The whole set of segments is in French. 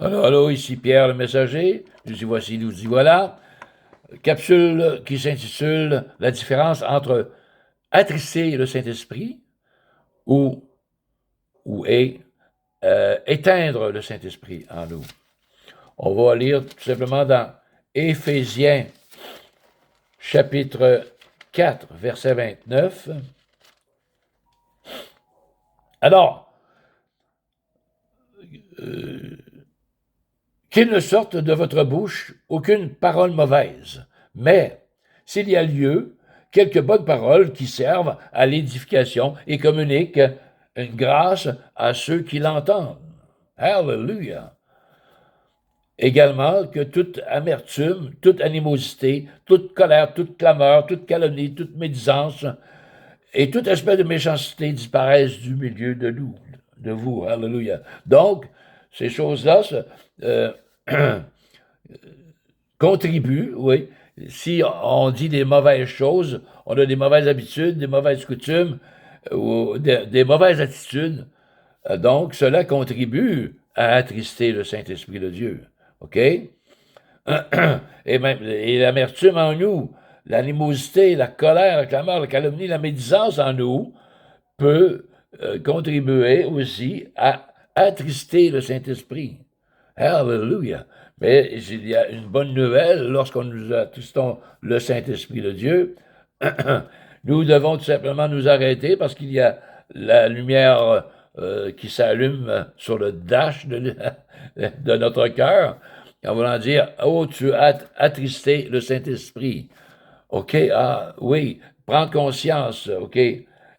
Allô, ici Pierre le messager. Nous y voici, nous y voilà. Capsule qui s'intitule La différence entre attrister le Saint-Esprit ou, ou éteindre le Saint-Esprit en nous. On va lire tout simplement dans Éphésiens chapitre 4, verset 29. Alors, qu'il ne sorte de votre bouche aucune parole mauvaise, mais s'il y a lieu, quelques bonnes paroles qui servent à l'édification et communiquent une grâce à ceux qui l'entendent. Hallelujah! Également que toute amertume, toute animosité, toute colère, toute clameur, toute calomnie, toute médisance et tout aspect de méchanceté disparaissent du milieu de nous, de vous. Hallelujah! Donc, ces choses-là euh, contribuent, oui. Si on dit des mauvaises choses, on a des mauvaises habitudes, des mauvaises coutumes, ou des mauvaises attitudes, donc cela contribue à attrister le Saint-Esprit de Dieu. OK? Et l'amertume en nous, l'animosité, la colère, la clameur, la calomnie, la médisance en nous peut contribuer aussi à attrister le Saint-Esprit. Hallelujah! Mais il y a une bonne nouvelle lorsqu'on nous attristons le Saint-Esprit de Dieu. Nous devons tout simplement nous arrêter parce qu'il y a la lumière qui s'allume sur le dash de notre cœur, en voulant dire, oh, tu as attristé le Saint-Esprit. OK, ah oui, prendre conscience, OK,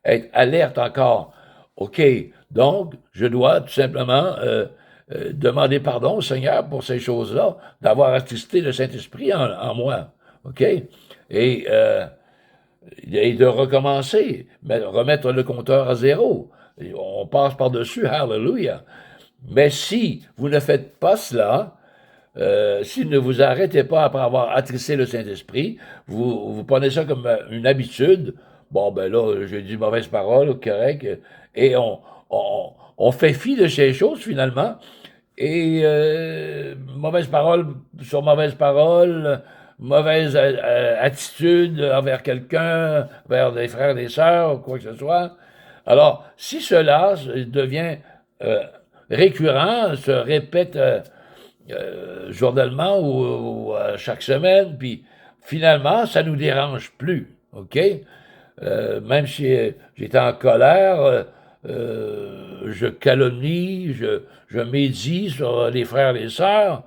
être alerte encore. OK, donc, je dois tout simplement demander pardon au Seigneur pour ces choses-là, d'avoir attristé le Saint-Esprit en moi. OK? Et, euh, et de recommencer, remettre le compteur à zéro. On passe par-dessus, hallelujah. Mais si vous ne faites pas cela, si ne vous arrêtez pas après avoir attristé le Saint-Esprit, vous prenez ça comme une habitude. Bon, ben là, j'ai dit mauvaise parole, correct. Et on fait fi de ces choses finalement. Et mauvaise parole sur mauvaise parole, mauvaise attitude envers quelqu'un, vers des frères, des sœurs, quoi que ce soit. Alors, si cela devient euh, récurrent, se répète journellement ou chaque semaine, puis finalement, ça nous dérange plus, OK? Même si j'étais en colère, je calomnie, je médis sur les frères et les sœurs.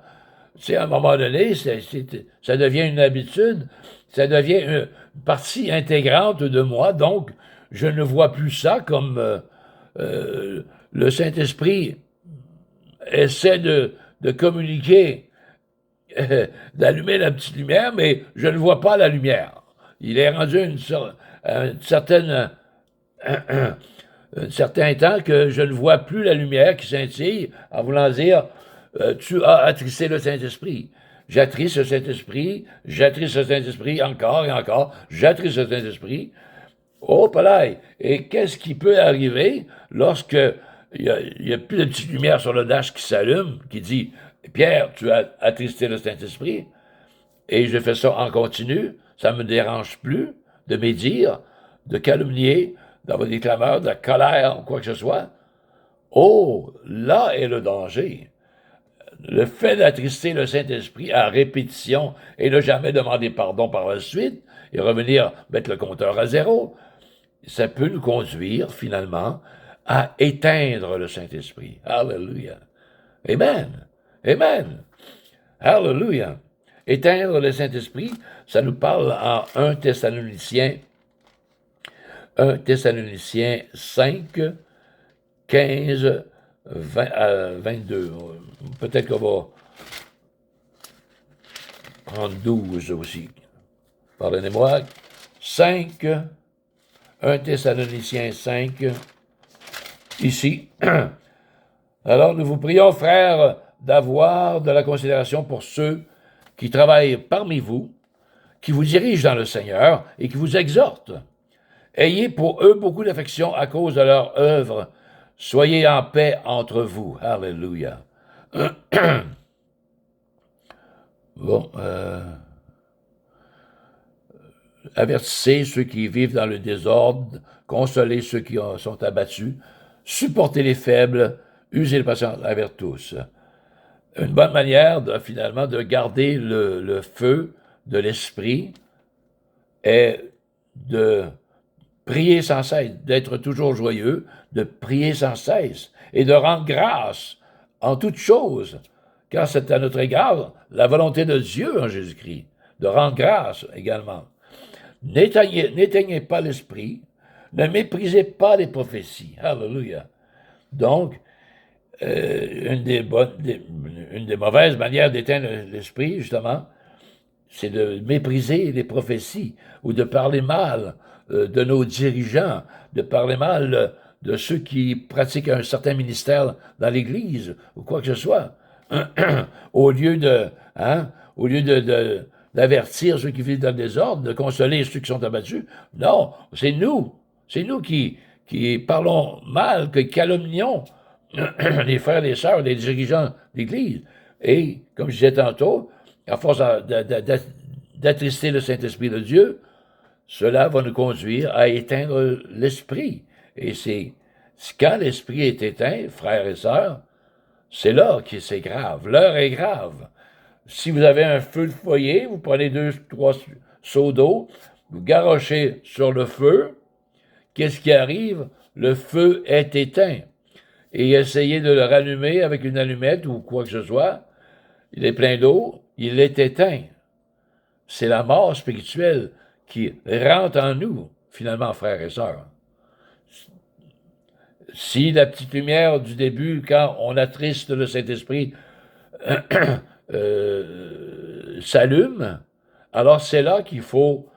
Tu sais, à un moment donné, ça devient une habitude, ça devient une partie intégrante de moi, donc je ne vois plus ça comme le Saint-Esprit essaie de communiquer, d'allumer la petite lumière, mais je ne vois pas la lumière. Il est rendu une certaine un certain temps que je ne vois plus la lumière qui scintille en voulant dire tu as attristé le Saint-Esprit. J'attriste le Saint-Esprit, j'attriste le Saint-Esprit encore et encore, j'attriste le Saint-Esprit. Oh, palais! Et qu'est-ce qui peut arriver lorsque il y a plus de petite lumière sur le dash qui s'allume, qui dit Pierre, tu as attristé le Saint-Esprit, et je fais ça en continu, ça ne me dérange plus de médire, de calomnier, d'avoir des clameurs, de la colère, ou quoi que ce soit. Oh, là est le danger. Le fait d'attrister le Saint-Esprit à répétition et ne jamais demander pardon par la suite et revenir mettre le compteur à zéro, ça peut nous conduire finalement à éteindre le Saint-Esprit. Hallelujah. Amen. Amen. Hallelujah. Éteindre le Saint-Esprit, ça nous parle en 1 Thessaloniciens 5, 15, 22. Peut-être qu'on va prendre 12 aussi. Pardonnez-moi. 5, 1 Thessaloniciens 5, ici. Alors, nous vous prions, frères, d'avoir de la considération pour ceux qui travaillent parmi vous, qui vous dirigent dans le Seigneur et qui vous exhortent. Ayez pour eux beaucoup d'affection à cause de leur œuvre. Soyez en paix entre vous. Alléluia. Bon, avertissez ceux qui vivent dans le désordre, consolez ceux qui sont abattus, supportez les faibles, usez de patience envers tous. Une bonne manière, finalement, de garder le feu de l'esprit est de prier sans cesse, d'être toujours joyeux, de prier sans cesse et de rendre grâce en toutes choses, car c'est à notre égard la volonté de Dieu en Jésus-Christ, de rendre grâce également. N'éteignez pas l'esprit, ne méprisez pas les prophéties. Alléluia. Donc, une des mauvaises manières d'éteindre l'esprit, justement, c'est de mépriser les prophéties ou de parler mal de nos dirigeants, de parler mal de ceux qui pratiquent un certain ministère dans l'Église ou quoi que ce soit, au lieu d'avertir ceux qui vivent dans le désordre, de consoler ceux qui sont abattus. Non, c'est nous qui parlons mal, qui calomnions les frères et les sœurs, les dirigeants d'Église. Et, comme je disais tantôt, à force d'attrister le Saint-Esprit de Dieu, cela va nous conduire à éteindre l'esprit. Et c'est quand l'esprit est éteint, frères et sœurs, c'est là que c'est grave. L'heure est grave. Si vous avez un feu de foyer, vous prenez 2-3 seaux d'eau, vous garochez sur le feu. Qu'est-ce qui arrive? Le feu est éteint. Et essayez de le rallumer avec une allumette ou quoi que ce soit. Il est plein d'eau, il est éteint. C'est la mort spirituelle qui rentre en nous, finalement, frères et sœurs. Si la petite lumière du début, quand on attriste le Saint-Esprit, s'allume, alors c'est là qu'il faut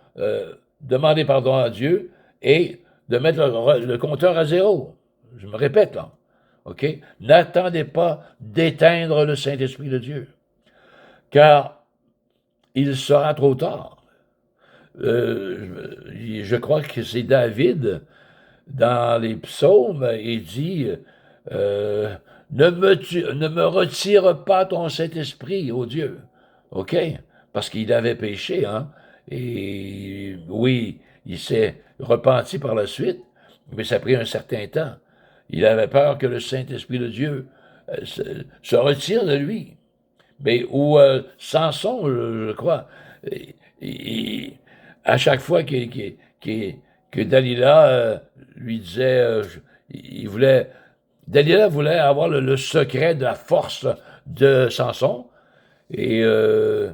demander pardon à Dieu et de mettre le compteur à zéro. Je me répète, là. OK? N'attendez pas d'éteindre le Saint-Esprit de Dieu, car il sera trop tard. Je crois que c'est David, dans les psaumes, il dit ne me retire pas ton Saint-Esprit, ô Dieu. OK? Parce qu'il avait péché, hein? Et oui, il s'est repenti par la suite, mais ça a pris un certain temps. Il avait peur que le Saint-Esprit de Dieu se retire de lui. Mais ou Samson, je crois, à chaque fois que Dalila lui disait, Dalila voulait avoir le secret de la force de Samson, et je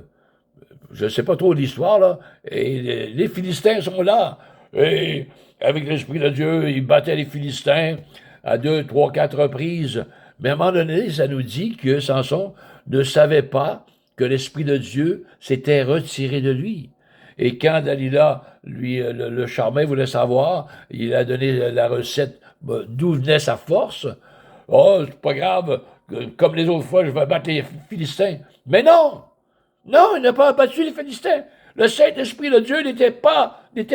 ne sais pas trop l'histoire, là, et les Philistins sont là, et avec l'Esprit de Dieu, ils battaient les Philistins à 2, 3, 4 reprises, mais à un moment donné, ça nous dit que Samson ne savait pas que l'Esprit de Dieu s'était retiré de lui. Et quand Dalila, lui, le charmait, voulait savoir, il a donné la recette d'où venait sa force. Oh, c'est pas grave, comme les autres fois, je vais battre les Philistins. Mais non! Non, il n'a pas battu les Philistins. Le Saint-Esprit de Dieu n'était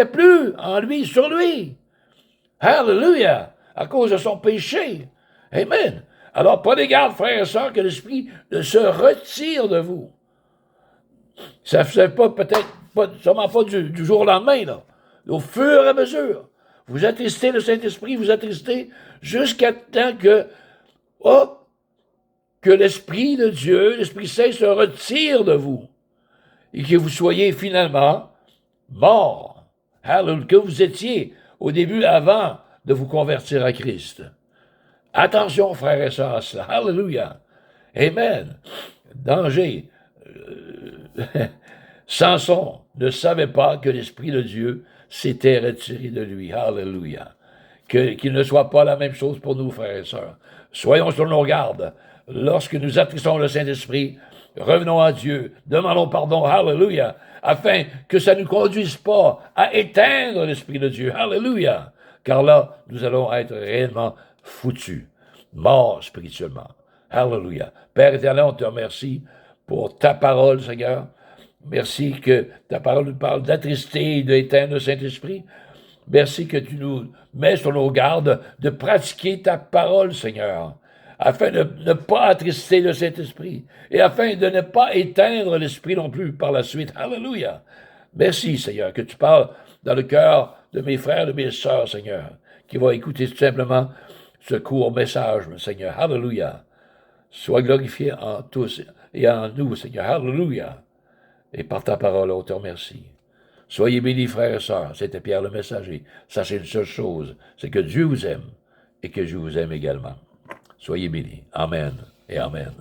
plus en lui, sur lui. Hallelujah! À cause de son péché. Amen. Alors, prenez garde, frères et sœurs, que l'Esprit ne se retire de vous. Ça ne fait pas sûrement pas du jour au lendemain, là. Au fur et à mesure. Vous attristez le Saint-Esprit, vous attristez jusqu'à temps que l'Esprit de Dieu, l'Esprit Saint se retire de vous. Et que vous soyez finalement morts. Hallelujah, que vous étiez au début avant de vous convertir à Christ. Attention, frères et sœurs, à cela. Hallelujah. Amen. Danger. Samson ne savait pas que l'Esprit de Dieu s'était retiré de lui. Hallelujah. Qu'il ne soit pas la même chose pour nous, frères et sœurs. Soyons sur nos gardes. Lorsque nous attristons le Saint-Esprit, revenons à Dieu, demandons pardon, hallelujah, afin que ça ne nous conduise pas à éteindre l'Esprit de Dieu. Hallelujah. Car là, nous allons être réellement foutus, morts spirituellement. Hallelujah. Père éternel, on te remercie pour ta parole, Seigneur. Merci que ta parole nous parle d'attrister et d'éteindre le Saint-Esprit. Merci que tu nous mets sur nos gardes de pratiquer ta parole, Seigneur, afin de ne pas attrister le Saint-Esprit et afin de ne pas éteindre l'Esprit non plus par la suite. Alléluia. Merci, Seigneur, que tu parles dans le cœur de mes frères, de mes sœurs, Seigneur, qui vont écouter tout simplement ce court message, Seigneur. Alléluia. Sois glorifié en tous et en nous, Seigneur. Alléluia. Et par ta parole, on te remercie. Soyez bénis, frères et sœurs. C'était Pierre le messager. Sachez une seule chose, c'est que Dieu vous aime et que je vous aime également. Soyez bénis. Amen et Amen.